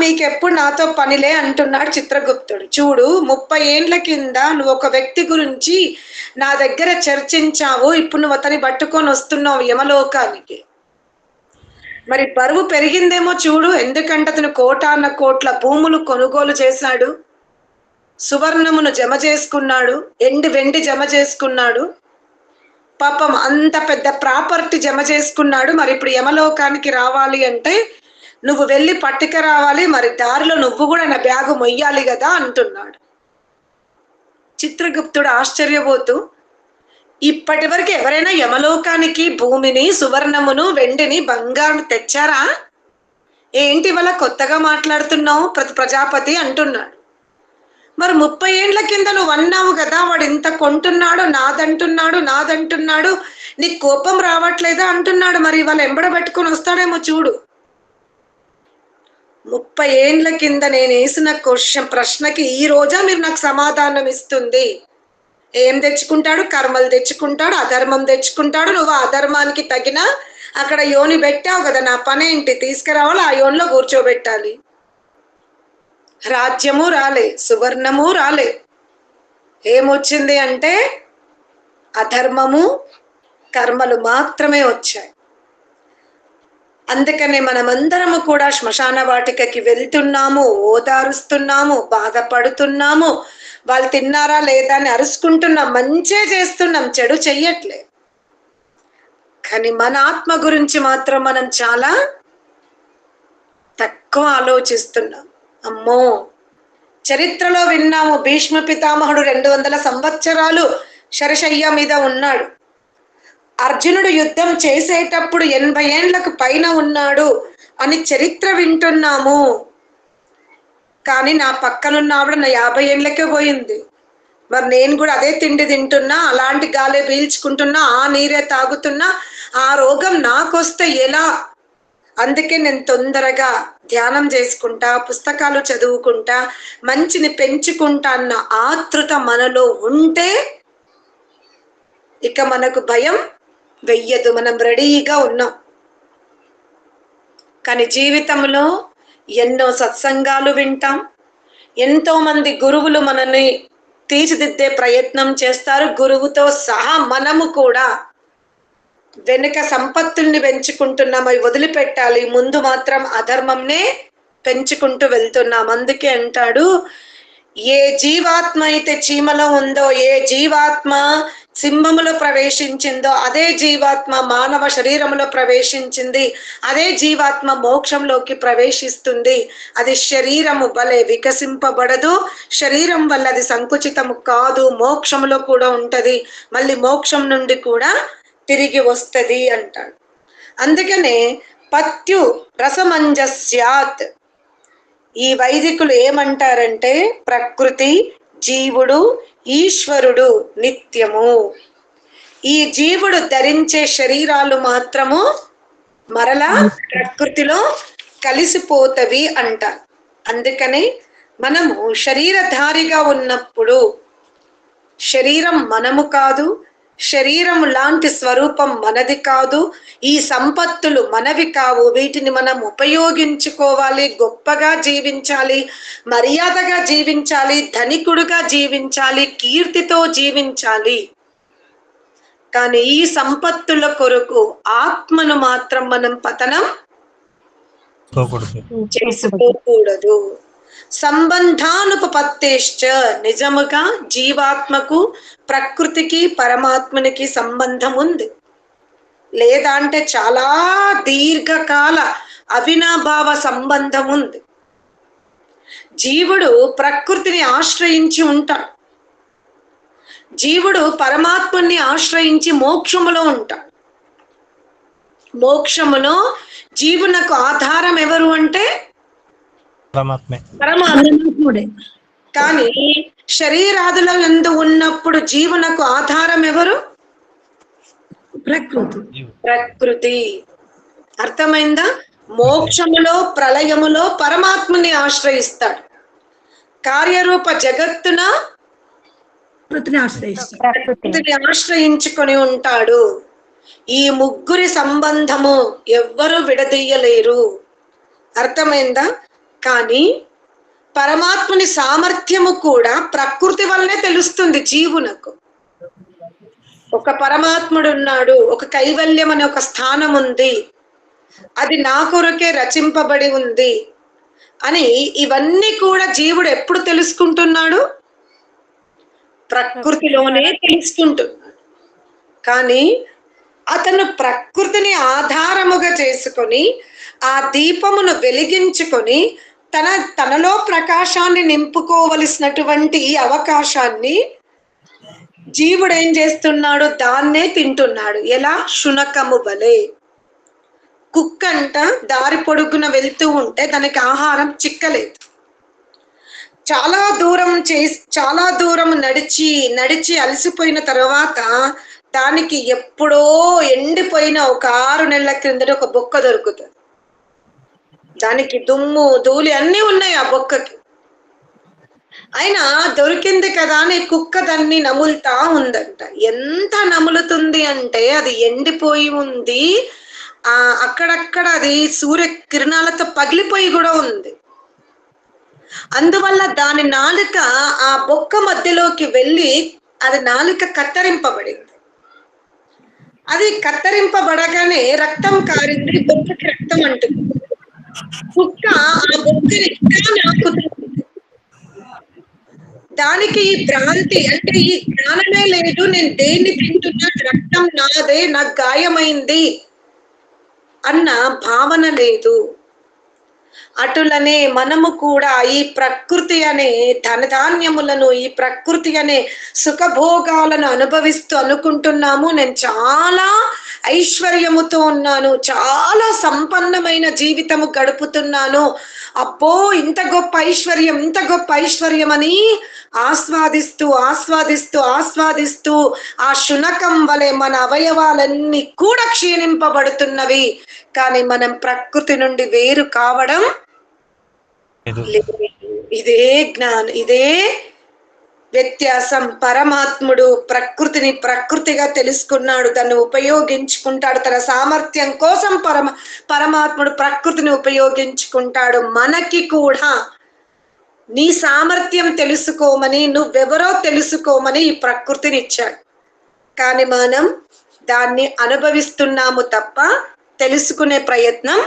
మీకెప్పుడు నాతో పనిలే అంటున్నాడు చిత్రగుప్తుడు. చూడు, 30 ఏండ్ల కింద నువ్వు ఒక వ్యక్తి గురించి నా దగ్గర చర్చించావు. ఇప్పుడు నువ్వు అతని పట్టుకొని వస్తున్నావు యమలోకానికి. మరి బరువు పెరిగిందేమో చూడు. ఎందుకంటే అతను కోటాన కోట్ల భూములు కొనుగోలు చేశాడు, సువర్ణమును జమ చేసుకున్నాడు, వెండి జమ చేసుకున్నాడు, పాపం అంత పెద్ద ప్రాపర్టీ జమ చేసుకున్నాడు. మరి ఇప్పుడు యమలోకానికి రావాలి అంటే నువ్వు వెళ్ళి పట్టుక రావాలి, మరి దారిలో నువ్వు కూడా నా బ్యాగు మొయ్యాలి కదా అంటున్నాడు. చిత్రగుప్తుడు ఆశ్చర్యపోతూ, ఇప్పటి వరకు ఎవరైనా యమలోకానికి భూమిని, సువర్ణమును, వెండిని, బంగారం తెచ్చారా? ఏంటి ఇవాళ కొత్తగా మాట్లాడుతున్నావు ప్రజాపతి అంటున్నాడు. మరి 30 ఏండ్ల కింద నువ్వు అన్నావు కదా, వాడు ఇంత కొంటున్నాడు, నాదంటున్నాడు, నీకు కోపం రావట్లేదా అంటున్నాడు. మరి ఇవాళ ఎంబడబెట్టుకొని వస్తాడేమో చూడు. 30 ఏండ్ల కింద నేను వేసిన ప్రశ్నకి ఈ రోజా మీరు నాకు సమాధానం ఇస్తుంది? ఏం తెచ్చుకుంటాడు? కర్మలు తెచ్చుకుంటాడు, అధర్మం తెచ్చుకుంటాడు. నువ్వు ఆ అధర్మానికి తగిన అక్కడ యోని పెట్టావు కదా, నా పనేంటి? తీసుకురావాలి, ఆ యోనిలో కూర్చోబెట్టాలి. రాజ్యము రాలే, సువర్ణము రాలే. ఏమొచ్చింది అంటే అధర్మము, కర్మలు మాత్రమే వచ్చాయి. అందుకనే మనమందరము కూడా శ్మశాన వాటికకి వెళ్తున్నాము, ఓదారుస్తున్నాము, బాధపడుతున్నాము. వాళ్ళు తిన్నారా లేదా అని అరుచుకుంటున్నాం, మంచే చేస్తున్నాం, చెడు చెయ్యట్లే. కానీ మన ఆత్మ గురించి మాత్రం మనం చాలా తక్కువ ఆలోచిస్తున్నాం. అమ్మో, చరిత్రలో విన్నాము, భీష్మ పితామహుడు 200 సంవత్సరాలు శరశయ్య మీద ఉన్నాడు. అర్జునుడు యుద్ధం చేసేటప్పుడు 80 ఏండ్లకు పైన ఉన్నాడు. అని చరిత్ర వింటున్నాము. కానీ నా పక్కనున్న ఆవిడ నా 50 ఏళ్ళకే పోయింది. మరి నేను కూడా అదే తిండి తింటున్నా, అలాంటి గాలే పీల్చుకుంటున్నా, ఆ నీరే తాగుతున్నా, ఆ రోగం నాకొస్తే ఎలా? అందుకే నేను తొందరగా ధ్యానం చేసుకుంటా, పుస్తకాలు చదువుకుంటా, మంచిని పెంచుకుంటా అన్న ఆతృత మనలో ఉంటే ఇక మనకు భయం వెయ్యదు, మనం రెడీగా ఉన్నాం. కానీ జీవితంలో ఎన్నో సత్సంగాలు వింటాం, ఎంతో మంది గురువులు మనల్ని తీర్చిదిద్దే ప్రయత్నం చేస్తారు. గురువుతో సహా మనము కూడా వెనుక సంపత్తుల్ని పెంచుకుంటున్నాం, అవి వదిలిపెట్టాలి, ముందు మాత్రం అధర్మంనే పెంచుకుంటూ వెళ్తున్నాం. అందుకే అంటాడు, ఏ జీవాత్మ అయితే చీమలో ఉందో, ఏ జీవాత్మ సింహములో ప్రవేశించిందో, అదే జీవాత్మ మానవ శరీరంలో ప్రవేశించింది, అదే జీవాత్మ మోక్షంలోకి ప్రవేశిస్తుంది. అది శరీరము వలె వికసింపబడదు, శరీరం వల్ల అది సంకుచితము కాదు, మోక్షంలో కూడా ఉంటది, మళ్ళీ మోక్షం నుండి కూడా తిరిగి వస్తది అంటాడు. అందుకనే పత్యు రసమంజస్యాత్. ఈ వైదికులు ఏమంటారంటే ప్రకృతి, జీవుడు, ఈశ్వరుడు నిత్యము. ఈ జీవుడు ధరించే శరీరాలు మాత్రము మరలా ప్రకృతిలో కలిసిపోతవి అంటారు. అందుకని మనము శరీరధారిగా ఉన్నప్పుడు శరీరం మనము కాదు, శరీరం లాంటి స్వరూపం మనది కాదు, ఈ సంపత్తులు మనవి కావు, వీటిని మనం ఉపయోగించుకోవాలి, గొప్పగా జీవించాలి, మర్యాదగా జీవించాలి, ధనికుడుగా జీవించాలి, కీర్తితో జీవించాలి. కానీ ఈ సంపత్తుల కొరకు ఆత్మను మాత్రం మనం పతనం చేసుకోకూడదు. సంబంధానుపపత్తేశ్చ. నిజముగా జీవాత్మకు ప్రకృతికి పరమాత్మనికి సంబంధం ఉంది, లేదా అంటే చాలా దీర్ఘకాల అవినాభావ సంబంధం ఉంది. జీవుడు ప్రకృతిని ఆశ్రయించి ఉంటాడు, జీవుడు పరమాత్మని ఆశ్రయించి మోక్షములో ఉంటాడు. మోక్షములో జీవునకు ఆధారం ఎవరు అంటే పరమాత్ముడే. కానీ శరీరాదుల యందు ఉన్నప్పుడు జీవునకు ఆధారం ఎవరు? ప్రకృతి. అర్థమైందా? మోక్షములో ప్రళయములో పరమాత్మని ఆశ్రయిస్తాడు, కార్యరూప జగత్తున ప్రకృతిని ఆశ్రయించుకొని ఉంటాడు. ఈ ముగ్గురి సంబంధము ఎవ్వరు విడదీయలేరు. అర్థమైందా? కానీ పరమాత్మని సామర్థ్యము కూడా ప్రకృతి వల్లనే తెలుస్తుంది జీవునకు. ఒక పరమాత్ముడు ఉన్నాడు, ఒక కైవల్యం అనే ఒక స్థానం ఉంది, అది నా కొరకే రచింపబడి ఉంది అని ఇవన్నీ కూడా జీవుడు ఎప్పుడు తెలుసుకుంటున్నాడు? ప్రకృతిలోనే తెలుసుకుంటున్నాడు. కానీ అతను ప్రకృతిని ఆధారముగా చేసుకొని ఆ దీపమును వెలిగించుకొని తనలో ప్రకాశాన్ని నింపుకోవలసినటువంటి ఈ అవకాశాన్ని జీవుడు ఏం చేస్తున్నాడు? దాన్నే తింటున్నాడు. ఎలా? శునకము వలె. కుక్కంట దారి పొడుగున వెళ్తూ ఉంటే దానికి ఆహారం చిక్కలేదు, చాలా దూరం నడిచి అలసిపోయిన తర్వాత దానికి ఎప్పుడో ఎండిపోయిన ఒక 6 నెలల క్రిందట ఒక బొక్క దొరుకుతుంది. దానికి దుమ్ము ధూళి అన్నీ ఉన్నాయి ఆ బొక్కకి, అయినా దొరికింది కదా అని కుక్క దాన్ని నములుతా ఉందంట. ఎంత నములుతుంది అంటే అది ఎండిపోయి ఉంది, అక్కడక్కడ అది సూర్య కిరణాలతో పగిలిపోయి కూడా ఉంది. అందువల్ల దాని నాలుక ఆ బొక్క మధ్యలోకి వెళ్ళి అది నాలుక కత్తరింపబడింది. అది కత్తరింపబడగానే రక్తం కారింది, బొక్కకి రక్తం అంటుంది. కుక్క ఆ బొక్కని ఇంకా నాకుతుంది. దానికి ఈ భ్రాంతి అంటే ఈ జ్ఞానమే లేదు, నేను దేన్ని తింటున్నా, రక్తం నాదే, నాకు గాయమైంది అన్న భావన లేదు. అటులనే మనము కూడా ఈ ప్రకృతి అనే ధనధాన్యములను, ఈ ప్రకృతి అనే సుఖభోగాలను అనుభవిస్తూ అనుకుంటున్నాము నేను చాలా ఐశ్వర్యముతో ఉన్నాను, చాలా సంపన్నమైన జీవితము గడుపుతున్నాను, అబ్బో ఇంత గొప్ప ఐశ్వర్యం, ఇంత గొప్ప ఐశ్వర్యం అని ఆస్వాదిస్తూ ఆస్వాదిస్తూ ఆస్వాదిస్తూ ఆ శునకం వలె మన అవయవాలన్నీ కూడా క్షీణింపబడుతున్నవి. కానీ మనం ప్రకృతి నుండి వేరు కావడం లేదు. ఇదే జ్ఞానం, ఇదే వ్యత్యాసం. పరమాత్ముడు ప్రకృతిని ప్రకృతిగా తెలుసుకున్నాడు, దాన్ని ఉపయోగించుకుంటాడు తన సామర్థ్యం కోసం. పరమాత్ముడు ప్రకృతిని ఉపయోగించుకుంటాడు. మనకి కూడా నీ సామర్థ్యం తెలుసుకోమని, నువ్వెవరో తెలుసుకోమని ఈ ప్రకృతిని ఇచ్చాడు. కానీ మనం దాన్ని అనుభవిస్తున్నాము తప్ప తెలుసుకునే ప్రయత్నం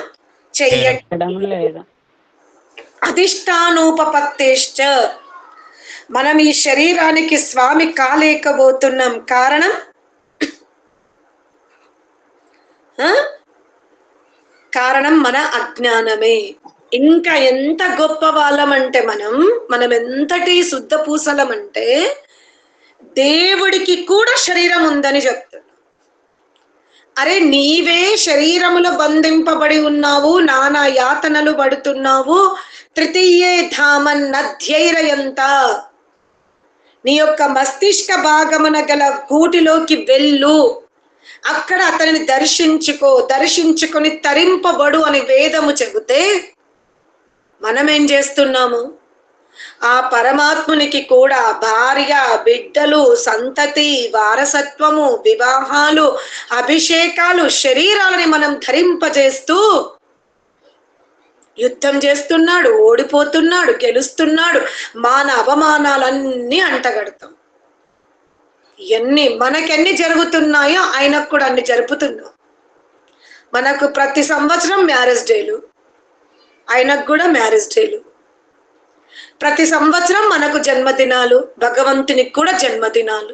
చెయ్యడం లేదు. అధిష్టానోపపత్తేశ్చ, మనం ఈ శరీరానికి స్వామి కాలేకపోతున్నాం. కారణం కారణం మన అజ్ఞానమే. ఇంకా ఎంత గొప్ప వాళ్ళమంటే మనం ఎంతటి శుద్ధ పూసలమంటే దేవుడికి కూడా శరీరం ఉందని చెప్తున్నాం. అరే నీవే శరీరములో బంధింపబడి ఉన్నావు, నానా యాతనలు పడుతున్నావు. తృతీయే ధామన్ నధ్యైరయంత, నీ యొక్క మస్తిష్క భాగమున గల గూటిలోకి వెళ్ళు, అక్కడ అతనిని దర్శించుకొని తరింపబడు అని వేదము చెబితే మనం ఏం చేస్తున్నాము? ఆ పరమాత్మునికి కూడా భార్య, బిడ్డలు, సంతతి, వారసత్వము, వివాహాలు, అభిషేకాలు, శరీరాలని మనం ధరింపజేస్తూ యుద్ధం చేస్తున్నాడు, ఓడిపోతున్నాడు, గెలుస్తున్నాడు, మాన అవమానాలన్నీ అంటగడతాం. మనకెన్ని జరుగుతున్నాయో ఆయనకు కూడా అన్ని జరుపుతున్నాం. మనకు ప్రతి సంవత్సరం మ్యారేజ్ డేలు, ఆయనకు కూడా మ్యారేజ్ డేలు. ప్రతి సంవత్సరం మనకు జన్మదినాలు, భగవంతునికి కూడా జన్మదినాలు.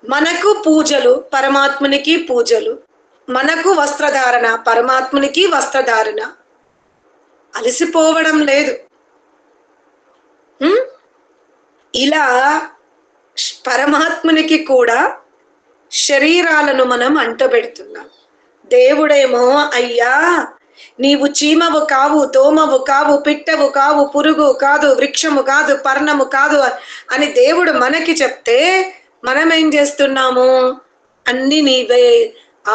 మనకు పూజలు, పరమాత్మునికి పూజలు. మనకు వస్త్రధారణ, పరమాత్మునికి వస్త్రధారణ. అలసిపోవడం లేదు. ఇలా పరమాత్మునికి కూడా శరీరాలను మనం అంటబెడుతున్నాం. దేవుడేమో అయ్యా నీవు చీమవు కావు, దోమవు కావు, పిట్టవు కావు, పురుగు కాదు, వృక్షము కాదు, పర్ణము కాదు అని దేవుడు మనకి చెప్తే మనం ఏం చేస్తున్నాము? అన్ని నీవే,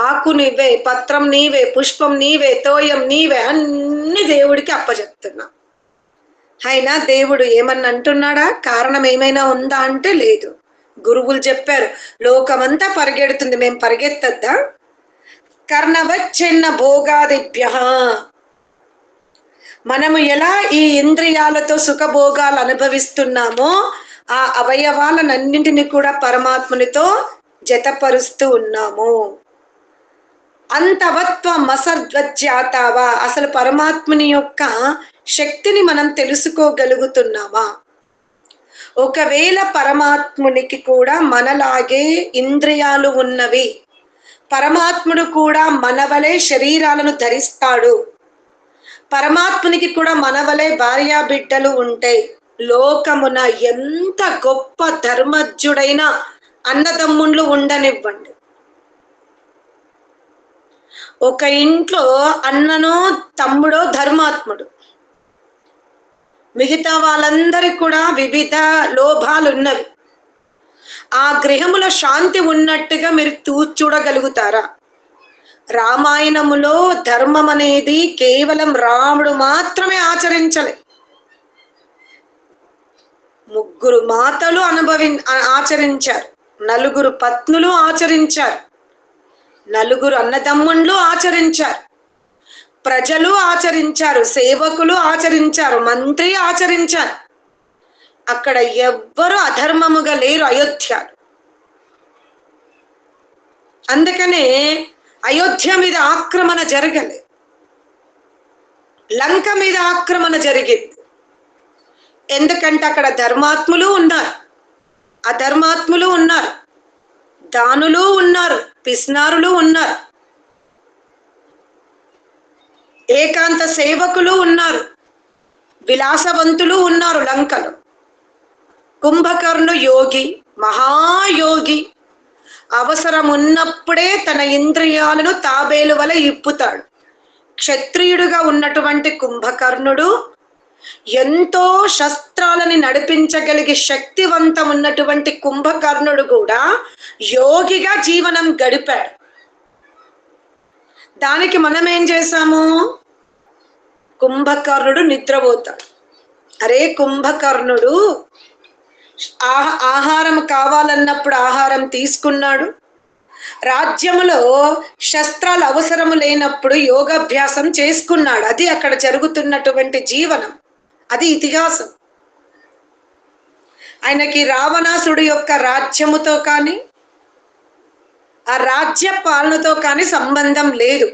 ఆకు నీవే, పత్రం నీవే, పుష్పం నీవే, తోయం నీవే, అన్ని దేవుడికి అప్పచెప్తున్నాం. అయినా దేవుడు ఏమన్నా అంటున్నాడా? కారణం ఏమైనా ఉందా అంటే లేదు. గురువులు చెప్పారు లోకమంతా పరిగెడుతుంది, మేము పరిగెత్తద్దా? కర్ణవచ్చెన్న భోగాదిభ్య, మనము ఎలా ఈ ఇంద్రియాలతో సుఖభోగాలు అనుభవిస్తున్నామో ఆ అవయవాలన్నింటినీ కూడా పరమాత్మునితో జతపరుస్తూ ఉన్నాము. అంతవత్వ మసర్ధ్వజ్జాతావా, అసలు పరమాత్ముని యొక్క శక్తిని మనం తెలుసుకోగలుగుతున్నామా? ఒకవేళ పరమాత్మునికి కూడా మనలాగే ఇంద్రియాలు ఉన్నవి, పరమాత్ముడు కూడా మనవలే శరీరాలను ధరిస్తాడు, పరమాత్మునికి కూడా మనవలే భార్యా బిడ్డలు ఉంటాయి. లోకమున ఎంత గొప్ప ధర్మజ్ఞుడైన అన్నదమ్ముళ్ళు ఉండనివ్వండి, ఒక ఇంట్లో అన్ననో తమ్ముడో ధర్మాత్ముడు, మిగతా వాళ్ళందరికీ కూడా వివిధ లోభాలు ఉన్నవి. ఆ గృహములో శాంతి ఉన్నట్టుగా మీరు చూడగలుగుతారా? రామాయణములో ధర్మం అనేది కేవలం రాముడు మాత్రమే ఆచరించలే, 3 మాతలు ఆచరించారు, 4 పత్నులు ఆచరించారు, 4 అన్నదమ్ముళ్ళు ఆచరించారు, ప్రజలు ఆచరించారు, సేవకులు ఆచరించారు, మంత్రి ఆచరించారు. అక్కడ ఎవ్వరు అధర్మముగా లేరు అయోధ్య. అందుకనే అయోధ్య మీద ఆక్రమణ జరగలే, లంక మీద ఆక్రమణ జరిగింది. ఎందుకంటే అక్కడ ధర్మాత్ములు ఉన్నారు, అధర్మాత్ములు ఉన్నారు, దానులు ఉన్నారు, పిస్నారులు ఉన్నారు, ఏకాంత సేవకులు ఉన్నారు, విలాసవంతులు ఉన్నారు లంకలో. కుంభకర్ణు యోగి, మహాయోగి, అవసరం ఉన్నప్పుడే తన ఇంద్రియాలను తాబేలు వలె ఇప్పుతాడు. క్షత్రియుడుగా ఉన్నటువంటి కుంభకర్ణుడు ఎంతో శస్త్రాలని నడిపించగలిగే శక్తివంతం ఉన్నటువంటి కుంభకర్ణుడు కూడా యోగిగా జీవనం గడిపాడు. దానికి మనం ఏం చేశాము? కుంభకర్ణుడు నిద్రపోతాడు. అరే కుంభకర్ణుడు ఆహారం కావాలన్నప్పుడు ఆహారం తీసుకున్నాడు. రాజ్యములో శస్త్రాలు అవసరం లేనప్పుడు యోగాభ్యాసం చేసుకున్నాడు. అది అక్కడ జరుగుతున్నటువంటి జీవనం, అది ఇతిహాసం. ఆయనకి రావణాసుడి యొక్క రాజ్యముతో కానీ ఆ రాజ్య పాలనతో కానీ సంబంధం లేదు.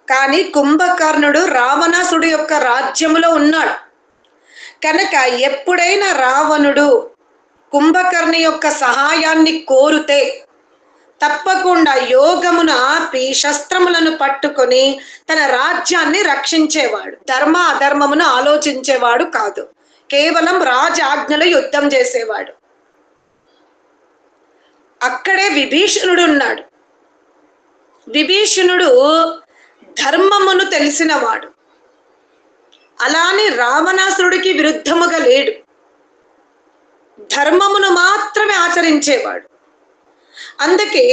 కానీ కుంభకర్ణుడు రావణాసుడి యొక్క రాజ్యములో ఉన్నాడు కనుక ఎప్పుడైనా రావణుడు కుంభకర్ణి యొక్క సహాయాన్ని కోరితే తప్పకుండా యోగమును ఆపి శస్త్రములను పట్టుకొని తన రాజ్యాన్ని రక్షించేవాడు. ధర్మ అధర్మమును ఆలోచించేవాడు కాదు, కేవలం రాజాజ్ఞలో యుద్ధం చేసేవాడు. అక్కడే విభీషణుడు ఉన్నాడు. విభీషణుడు ధర్మమును తెలిసినవాడు. అలానే రావణాసురుడికి విరుద్ధముగా లేడు, ధర్మమును మాత్రమే ఆచరించేవాడు. అందుకే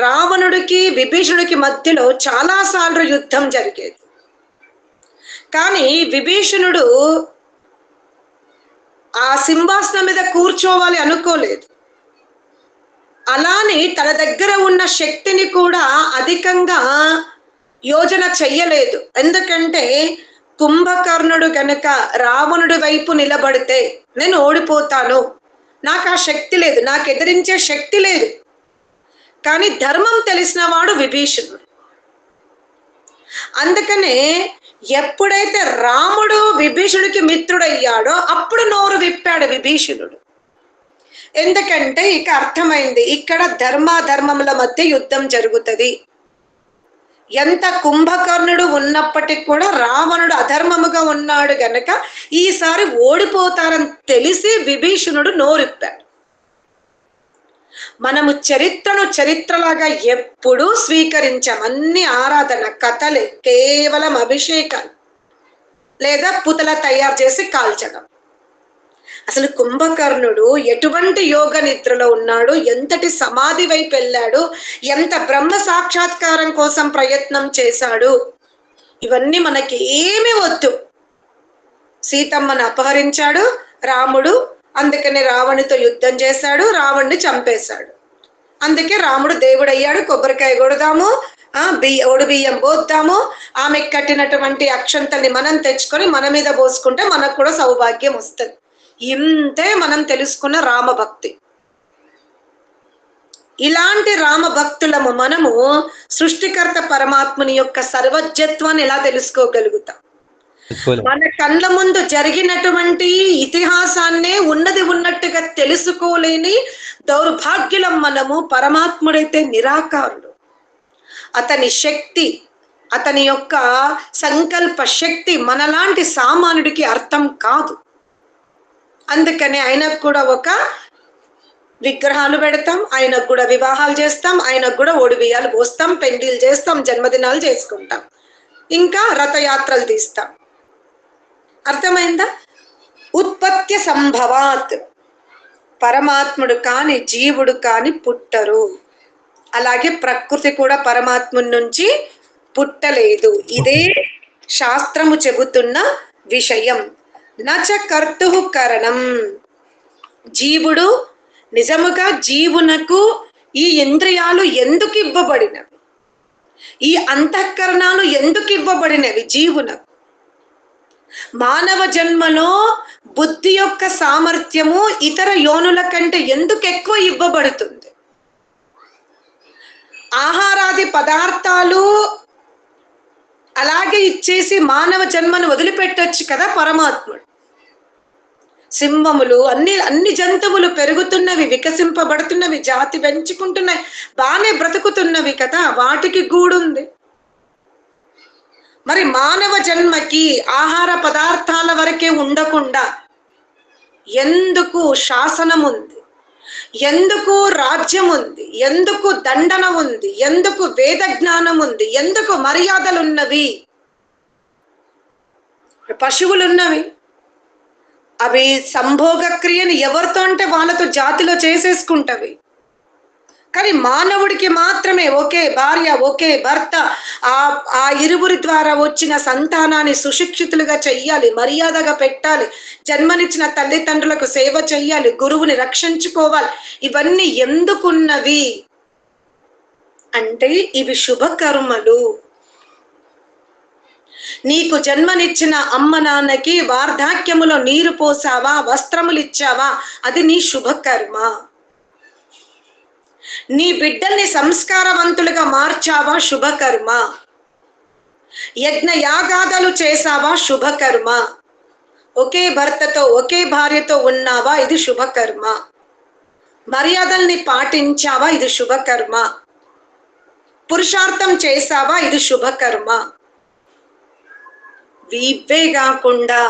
రావణుడికి విభీషణుడికి మధ్యలో చాలాసార్లు యుద్ధం జరిగేది. కానీ విభీషణుడు ఆ సింహాసనం మీద కూర్చోవాలి అనుకోలేదు. అలానే తన దగ్గర ఉన్న శక్తిని కూడా అధికంగా యోజన చెయ్యలేదు. ఎందుకంటే కుంభకర్ణుడు గనక రావణుడి వైపు నిలబడితే నేను ఓడిపోతాను, నాకు ఆ శక్తి లేదు, నాకు ఎదిరించే శక్తి లేదు. కానీ ధర్మం తెలిసిన వాడు విభీషణుడు. అందుకనే ఎప్పుడైతే రాముడు విభీషణుడికి మిత్రుడయ్యాడో అప్పుడు నోరు విప్పాడు విభీషణుడు. ఎందుకంటే ఇక అర్థమైంది, ఇక్కడ ధర్మాధర్మముల మధ్య యుద్ధం జరుగుతుంది. ఎంత కుంభకర్ణుడు ఉన్నప్పటికీ కూడా రావణుడు అధర్మముగా ఉన్నాడు గనక ఈసారి ఓడిపోతారని తెలిసి విభీషణుడు నోరిప్పాడు. మనము చరిత్రను చరిత్రలాగా ఎప్పుడూ స్వీకరించాం. అన్ని ఆరాధన కథలే, కేవలం అభిషేకాలు లేదా పుతల తయారు చేసి కాల్చడం. అసలు కుంభకర్ణుడు ఎటువంటి యోగ నిద్రలో ఉన్నాడు, ఎంతటి సమాధి వైపు వెళ్ళాడు, ఎంత బ్రహ్మ సాక్షాత్కారం కోసం ప్రయత్నం చేశాడు, ఇవన్నీ మనకి ఏమీ వద్దు. సీతమ్మను అపహరించాడు రాముడు, అందుకనే రావణుడితో యుద్ధం చేశాడు, రావణ్ణి చంపేశాడు. అందుకే రాముడు దేవుడయ్యాడు. కొబ్బరికాయ కొడదాము, ఒడి బియ్యం పోద్దాము, ఆమెకు కట్టినటువంటి అక్షంతల్ని మనం తెచ్చుకొని మన మీద పోసుకుంటే మనకు కూడా సౌభాగ్యం వస్తుంది. ఇంతే మనం తెలుసుకున్న రామభక్తి. ఇలాంటి రామభక్తులము మనము సృష్టికర్త పరమాత్ముని యొక్క సర్వజ్ఞత్వాన్ని ఎలా తెలుసుకోగలుగుతాం? మన కళ్ళ ముందు జరిగినటువంటి ఇతిహాసాన్నే ఉన్నది ఉన్నట్టుగా తెలుసుకోలేని దౌర్భాగ్యులం మనము. పరమాత్ముడైతే నిరాకారుడు. అతని శక్తి, అతని యొక్క సంకల్ప శక్తి మనలాంటి సామాన్యుడికి అర్థం కాదు. అందుకని ఆయనకు కూడా ఒక విగ్రహాలు పెడతాం, ఆయనకు కూడా వివాహాలు చేస్తాం, ఆయనకు కూడా ఓడిబియ్యాలు పోస్తాం, పెండిలు చేస్తాం, జన్మదినాలు చేసుకుంటాం, ఇంకా రథయాత్రలు తీస్తాం. అర్థమైందా? ఉత్పత్తి సంభవాత్, పరమాత్ముడు కాని జీవుడు కాని పుట్టరు. అలాగే ప్రకృతి కూడా పరమాత్ముడి నుంచి పుట్టలేదు. ఇదే శాస్త్రము చెబుతున్న విషయం. నచ కర్తు కరణం, జీవుడు నిజముగా జీవునకు ఈ ఇంద్రియాలు ఎందుకు ఇవ్వబడినవి, ఈ అంతఃకరణాలు ఎందుకు ఇవ్వబడినవి జీవునకు? మానవ జన్మలో బుద్ధి యొక్క సామర్థ్యము ఇతర యోనుల కంటే ఎందుకు ఎక్కువ ఇవ్వబడుతుంది? ఆహారాది పదార్థాలు అలాగే ఇచ్చేసి మానవ జన్మను వదిలిపెట్టొచ్చు కదా పరమాత్ముడు. సింహములు, అన్ని జంతువులు పెరుగుతున్నవి, వికసింపబడుతున్నవి, జాతి పెంచుకుంటున్నాయి, బాగానే బ్రతుకుతున్నవి కదా, వాటికి గూడుంది. మరి మానవ జన్మకి ఆహార పదార్థాల వరకే ఉండకుండా ఎందుకు శాసనం ఉంది, ఎందుకు రాజ్యం ఉంది, ఎందుకు దండన ఉంది, ఎందుకు వేద జ్ఞానం ఉంది, ఎందుకు మర్యాదలు ఉన్నవి? పశువులు ఉన్నవి, అవి సంభోగ క్రియను ఎవరితో అంటే వాళ్ళతో జాతిలో చేసేసుకుంటవి. కానీ మానవుడికి మాత్రమే ఒకే భార్య, ఒకే భర్త, ఆ ఇరువురి ద్వారా వచ్చిన సంతానాన్ని సుశిక్షితులుగా చెయ్యాలి, మర్యాదగా పెట్టాలి, జన్మనిచ్చిన తల్లిదండ్రులకు సేవ చెయ్యాలి, గురువుని రక్షించుకోవాలి. ఇవన్నీ ఎందుకున్నవి అంటే ఇవి శుభకర్మలు. నీకు జన్మనిచ్చిన అమ్మ నాన్నకి వార్ధాక్యములో నీరు పోసావా, వస్త్రములు ఇచ్చావా, అది నీ శుభకర్మ. నీ బిడ్డల్ని సంస్కారవంతులుగా మార్చావా, శుభకర్మ. యజ్ఞ యాగాదాలు చేసావా, శుభకర్మ. ఒకే భర్తతో ఒకే భార్యతో ఉన్నావా, ఇది శుభకర్మ. మర్యాదల్ని పాటించావా, ఇది శుభకర్మ. పురుషార్థం చేసావా, ఇది శుభకర్మ. ఇవే కాకుండా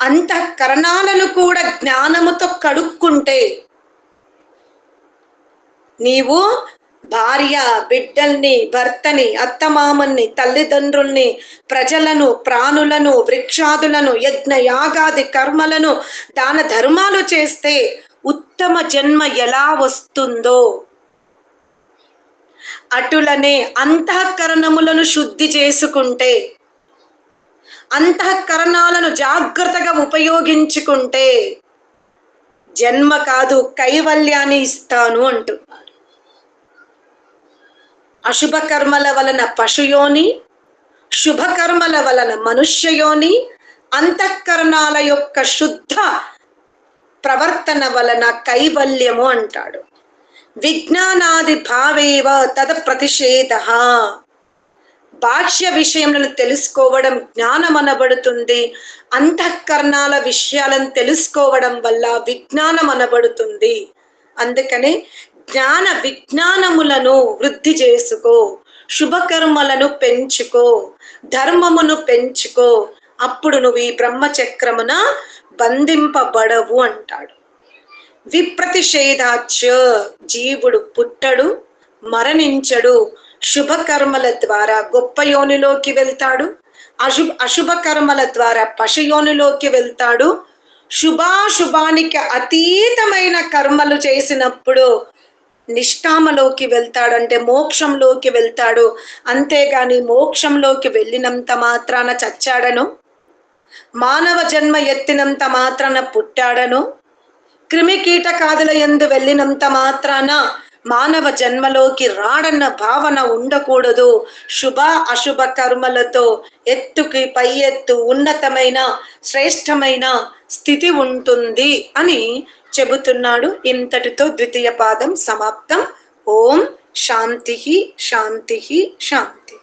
అంతఃకరణాలను కూడా జ్ఞానముతో కడుక్కుంటే నీవు భార్య, బిడ్డల్ని, భర్తని, అత్తమామల్ని, తల్లిదండ్రుల్ని, ప్రజలను, ప్రాణులను, వృక్షాదులను, యజ్ఞ యాగాది కర్మలను, దాన ధర్మాలు చేస్తే ఉత్తమ జన్మ ఎలా వస్తుందో అటులనే అంతఃకరణములను శుద్ధి చేసుకుంటే, అంతఃకరణాలను జాగ్రత్తగా ఉపయోగించుకుంటే జన్మ కాదు కైవల్యాన్ని ఇస్తాను అంటున్నారు. అశుభ కర్మల వలన పశుయోని, శుభకర్మల వలన మనుష్యయోని, అంతఃకరణాల యొక్క శుద్ధ ప్రవర్తన వలన కైవల్యము అంటాడు. విజ్ఞానాది భావేవ తద ప్రతిషేధ. బాహ్య విషయములను తెలుసుకోవడం జ్ఞానం అనబడుతుంది. అంతఃకరణాల విషయాలను తెలుసుకోవడం వల్ల విజ్ఞానం అనబడుతుంది. అందుకని జ్ఞాన విజ్ఞానములను వృద్ధి చేసుకో, శుభకర్మలను పెంచుకో, ధర్మమును పెంచుకో, అప్పుడు నువ్వు ఈ బ్రహ్మచక్రమున బంధింపబడవు అంటాడు. విప్రతిషేధాచ, జీవుడు పుట్టడు, మరణించడు, శుభకర్మల ద్వారా గొప్ప యోనిలోకి వెళ్తాడు, అశుభ కర్మల ద్వారా పశుయోనిలోకి వెళ్తాడు. శుభాశుభానికి అతీతమైన కర్మలు చేసినప్పుడు నిష్కామలోకి వెళ్తాడు, అంటే మోక్షంలోకి వెళ్తాడు. అంతేగాని మోక్షంలోకి వెళ్ళినంత మాత్రాన చచ్చాడను, మానవ జన్మ ఎత్తినంత మాత్రాన పుట్టాడను, క్రిమి కీటకాదుల యందు వెళ్ళినంత మాత్రాన మానవ జన్మలోకి రాడన్న భావన ఉండకూడదు. శుభ అశుభ కర్మలతో ఎత్తుకి పై ఎత్తు, ఉన్నతమైన శ్రేష్టమైన స్థితి ఉంటుంది అని చెబుతున్నాడు. ఇంతటితో ద్వితీయ పాదం సమాప్తం. ఓం శాంతి శాంతి శాంతి.